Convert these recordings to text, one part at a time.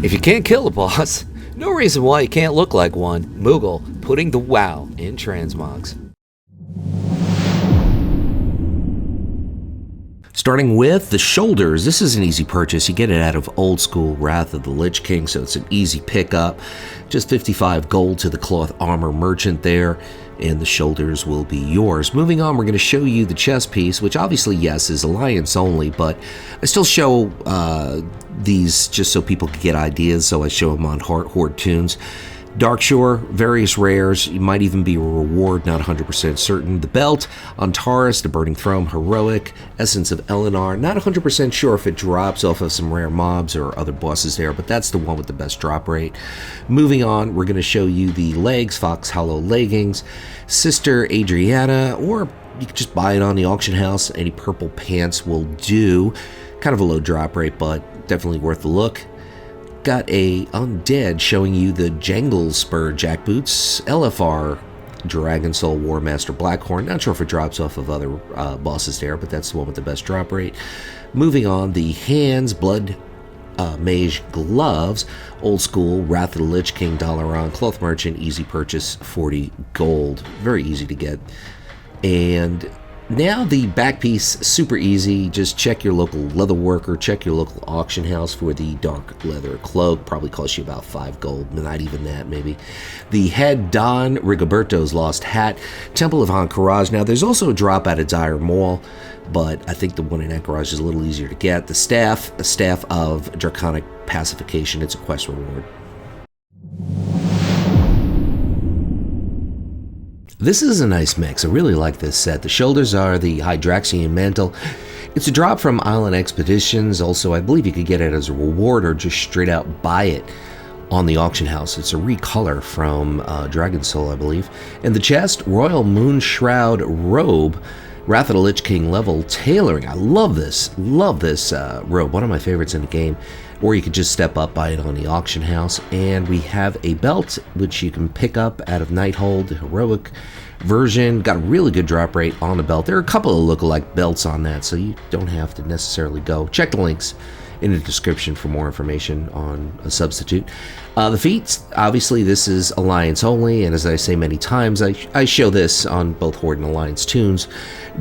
If you can't kill a boss, no reason why you can't look like one. Moogle putting the wow in transmogs. Starting with the shoulders, this is an easy purchase. You get it out of old school Wrath of the Lich King, so it's an easy pickup. Just 55 gold to the cloth armor merchant there, and the shoulders will be yours. Moving on, we're going to show you the chest piece, which obviously, yes, is Alliance only, but I still show these just so people can get ideas, so I show them on Horde tunes. Darkshore, various rares, you might even be a reward, not 100% certain. The belt, Antares, the Burning Throne, Heroic, Essence of Eleanor, not 100% sure if it drops off of some rare mobs or other bosses there, but that's the one with the best drop rate. Moving on, we're going to show you the legs, Fox Hollow leggings, Sister Adriana, or you can just buy it on the auction house. Any purple pants will do. Kind of a low drop rate, but definitely worth the look. Got a Undead showing you the Jangles Spur jackboots, LFR Dragon Soul War Master Blackhorn. Not sure if it drops off of other bosses there, but that's the one with the best drop rate. Moving on, the Hands Blood Mage gloves, old school Wrath of the Lich King Dalaran cloth merchant, easy purchase, 40 gold, very easy to get. And now the back piece, super easy. Just check your local leather worker, check your local auction house for the dark leather cloak. Probably costs you about 5 gold, not even that maybe. The head, Don Rigoberto's lost hat, Temple of Anchorage. Now there's also a drop out of Dire Maul, but I think the one in Anchorage is a little easier to get. The staff, a staff of Draconic Pacification. It's a quest reward. This is a nice mix. I really like this set. The shoulders are the Hydraxian Mantle. It's a drop from Island Expeditions. Also, I believe you could get it as a reward or just straight out buy it on the auction house. It's a recolor from Dragon Soul, I believe. And the chest, Royal Moon Shroud Robe, Wrath of the Lich King level tailoring. I love this robe. One of my favorites in the game. Or you could just step up, buy it on the auction house. And we have a belt, which you can pick up out of Nighthold, the heroic version. Got a really good drop rate on the belt. There are a couple of lookalike belts on that, so you don't have to necessarily go. Check the links in the description for more information on a substitute. The feet, obviously this is Alliance only, and as I say many times, I show this on both Horde and Alliance tunes,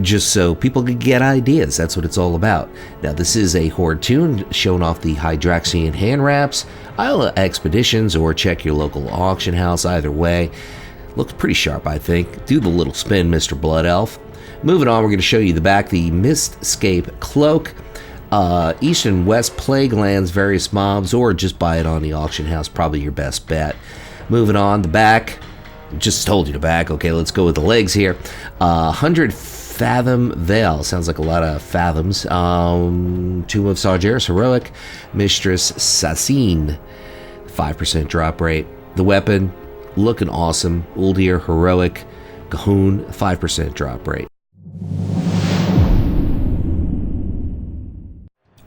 just so people can get ideas. That's what it's all about. Now this is a Horde tune, showing off the Hydraxian hand wraps, Isle Expeditions, or check your local auction house. Either way, looks pretty sharp, I think. Do the little spin, Mr. Blood Elf. Moving on, we're going to show you the back, the Mistscape Cloak, East and West Plague Lands, various mobs, or just buy it on the auction house, probably your best bet. Moving on, the back, just told you the back. Okay, let's go with the legs here. 100 Fathom Veil, sounds like a lot of fathoms. Tomb of Sargeras Heroic, Mistress Sassine, 5% drop rate. The weapon, looking awesome. Uldir Heroic, Cahoon, 5% drop rate.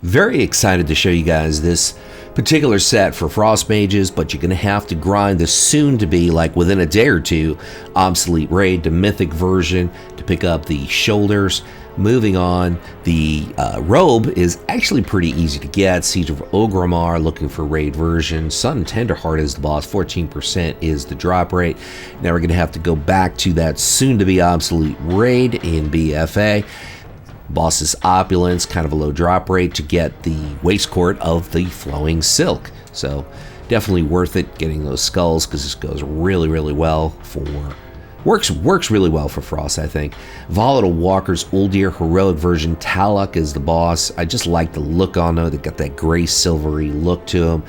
Very excited to show you guys this particular set for Frost Mages, but you're going to have to grind the soon-to-be, like within a day or two, obsolete raid to Mythic version to pick up the shoulders. Moving on, the robe is actually pretty easy to get. Siege of Ogrimmar, looking for raid version. Sun Tenderheart is the boss, 14% is the drop rate. Now we're going to have to go back to that soon-to-be obsolete raid in BFA. Boss's Opulence, kind of a low drop rate to get the Waistcourt of the Flowing Silk. So definitely worth it getting those skulls, because this goes really, really well for... Works really well for Frost, I think. Volatile Walkers, Uldir Heroic version. Taluk is the boss. I just like the look on them. They got that gray silvery look to them.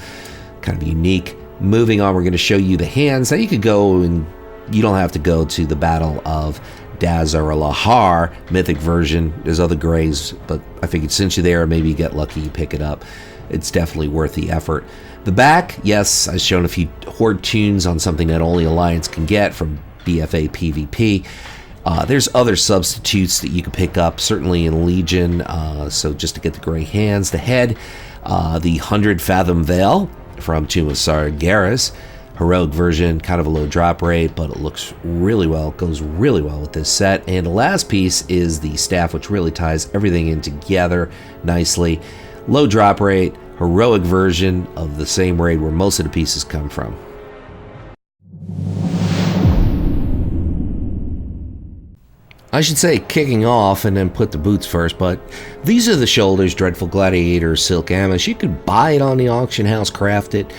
Kind of unique. Moving on, we're going to show you the hands. Now you could go and you don't have to go to the Battle of Dazar or Lahar, Mythic version. There's other grays, but I figured since you're there, maybe you get lucky, you pick it up. It's definitely worth the effort. The back, yes, I've shown a few Horde tunes on something that only Alliance can get from BFA PvP. There's other substitutes that you can pick up, certainly in Legion, so just to get the gray hands. The head, the 100 Fathom Veil from Tomb of Sargeras. Heroic version, kind of a low drop rate, but it looks really well, goes really well with this set. And the last piece is the staff, which really ties everything in together nicely. Low drop rate, heroic version of the same raid where most of the pieces come from. I should say kicking off and then put the boots first, but these are the shoulders, Dreadful Gladiator, Silk Amos. You could buy it on the auction house, craft it,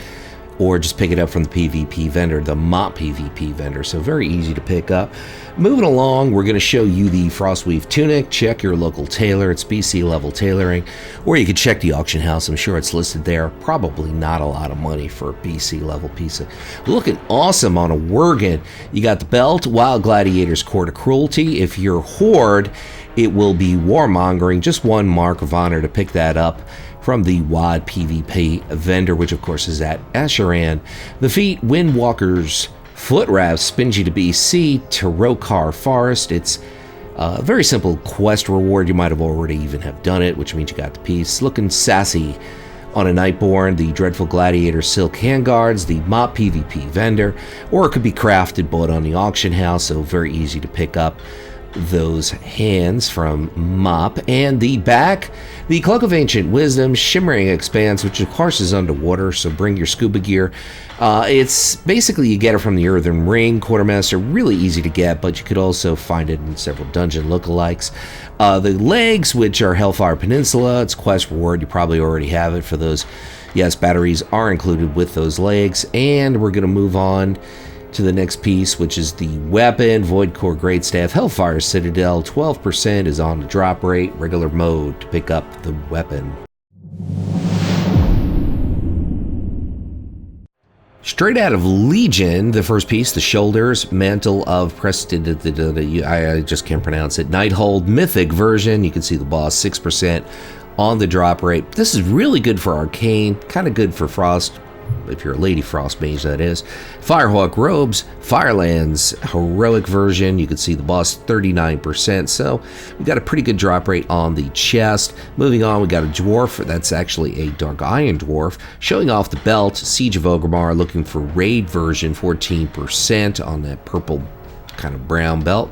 or just pick it up from the PvP vendor, the MOP PvP vendor, so very easy to pick up. Moving along, we're going to show you the Frostweave Tunic. Check your local tailor, it's BC level tailoring, or you could check the auction house, I'm sure it's listed there. Probably not a lot of money for a BC level piece. Looking awesome on a Worgen. You got the belt, Wild Gladiator's Court of Cruelty. If you're Horde, it will be Warmongering, just one mark of honor to pick that up from the WoD PvP vendor, which of course is at Asheran. The feat, Windwalker's Foot Wrath spins you to BC to Rokar Forest. It's a very simple quest reward. You might have already even have done it, which means you got the piece. Looking sassy on a Nightborn, the Dreadful Gladiator Silk Handguards, the MOP PvP vendor, or it could be crafted, bought on the auction house, so very easy to pick up those hands from MOP. And the back, the Cloak of Ancient Wisdom, Shimmering Expanse, which of course is underwater, so bring your scuba gear. It's basically, you get it from the Earthen Ring Quartermaster, really easy to get, but you could also find it in several dungeon lookalikes. The legs, which are Hellfire Peninsula, it's quest reward, you probably already have it for those. Yes, batteries are included with those legs. And we're going to move on to the next piece, which is the weapon, Void Core Greatstaff, Hellfire Citadel. 12% is on the drop rate, regular mode to pick up the weapon. Straight out of Legion, the first piece, the shoulders, Mantle of Preston, I just can't pronounce it, Nighthold Mythic version. You can see the boss, 6% on the drop rate. This is really good for Arcane, kind of good for Frost, if you're a Lady Frost mage, that is. Firehawk Robes, Firelands heroic version. You can see the boss, 39%. So we got a pretty good drop rate on the chest. Moving on, we got a dwarf. That's actually a Dark Iron dwarf. Showing off the belt, Siege of Orgrimmar, looking for raid version, 14% on that purple kind of brown belt.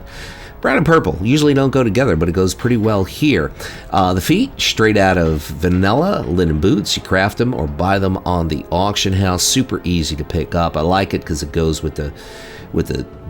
Brown and purple usually don't go together, but it goes pretty well here. The feet, straight out of Vanilla, linen boots. You craft them or buy them on the auction house. Super easy to pick up. I like it because it goes with the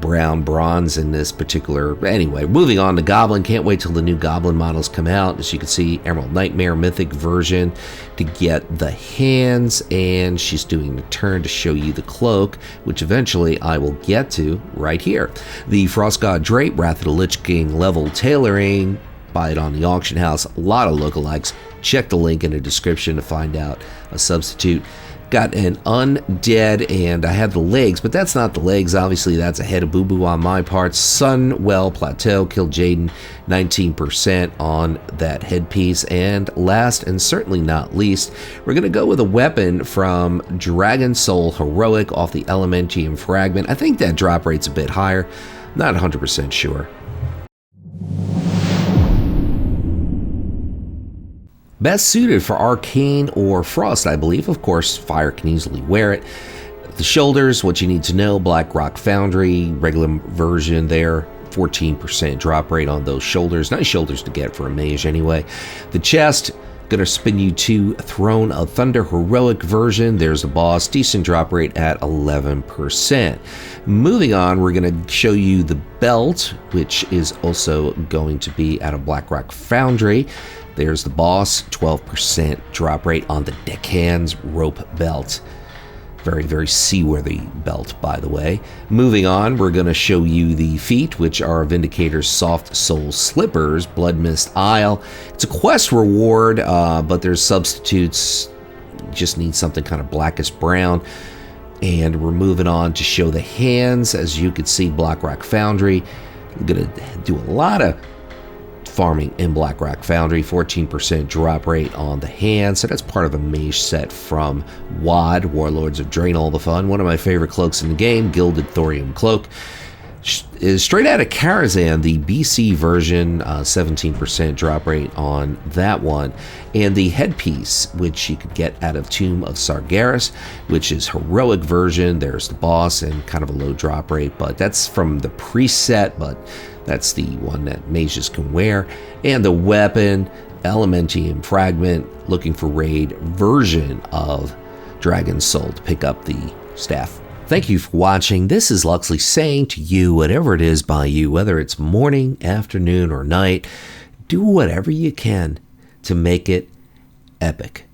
brown bronze in this particular. Anyway, moving on to Goblin. Can't wait till the new Goblin models come out. As you can see, Emerald Nightmare Mythic version to get the hands, and she's doing the turn to show you the cloak, which eventually I will get to right here. The Frost God Drape, Wrath of the Lich King level tailoring. Buy it on the auction house. A lot of lookalikes. Check the link in the description to find out a substitute. Got an undead, and I had the legs, but that's not the legs. Obviously, that's a head of boo-boo on my part. Sunwell Plateau, killed Jaden, 19% on that headpiece. And last and certainly not least, we're going to go with a weapon from Dragon Soul Heroic off the Elementium Fragment. I think that drop rate's a bit higher. Not 100% sure. Best suited for Arcane or Frost, I believe. Of course, Fire can easily wear it. The shoulders, what you need to know, Black Rock Foundry, regular version there, 14% drop rate on those shoulders. Nice shoulders to get for a mage anyway. The chest, gonna spin you to Throne of Thunder heroic version. There's the boss, decent drop rate at 11%. Moving on, we're gonna show you the belt, which is also going to be at a Black Rock Foundry. There's the boss, 12% drop rate on the Deckhands rope belt. Very, very seaworthy belt, by the way. Moving on, we're going to show you the feet, which are Vindicator's Soft Soul Slippers, Blood Mist Isle. It's a quest reward, but there's substitutes. You just need something kind of blackish brown. And we're moving on to show the hands. As you can see, Black Rock Foundry. We're going to do a lot of farming in Black Rock Foundry, 14% drop rate on the hand. So that's part of a mage set from WoD, Warlords of Draenor, all the fun. One of my favorite cloaks in the game, Gilded Thorium Cloak. Is straight out of Karazhan, the BC version, 17% drop rate on that one. And the headpiece, which you could get out of Tomb of Sargeras, which is heroic version. There's the boss and kind of a low drop rate, but that's from the preset, but that's the one that mages can wear. And the weapon, Elementium Fragment, looking for raid version of Dragon's Soul to pick up the staff. Thank you for watching. This is Luxeley saying to you, whatever it is by you, whether it's morning, afternoon, or night, do whatever you can to make it epic.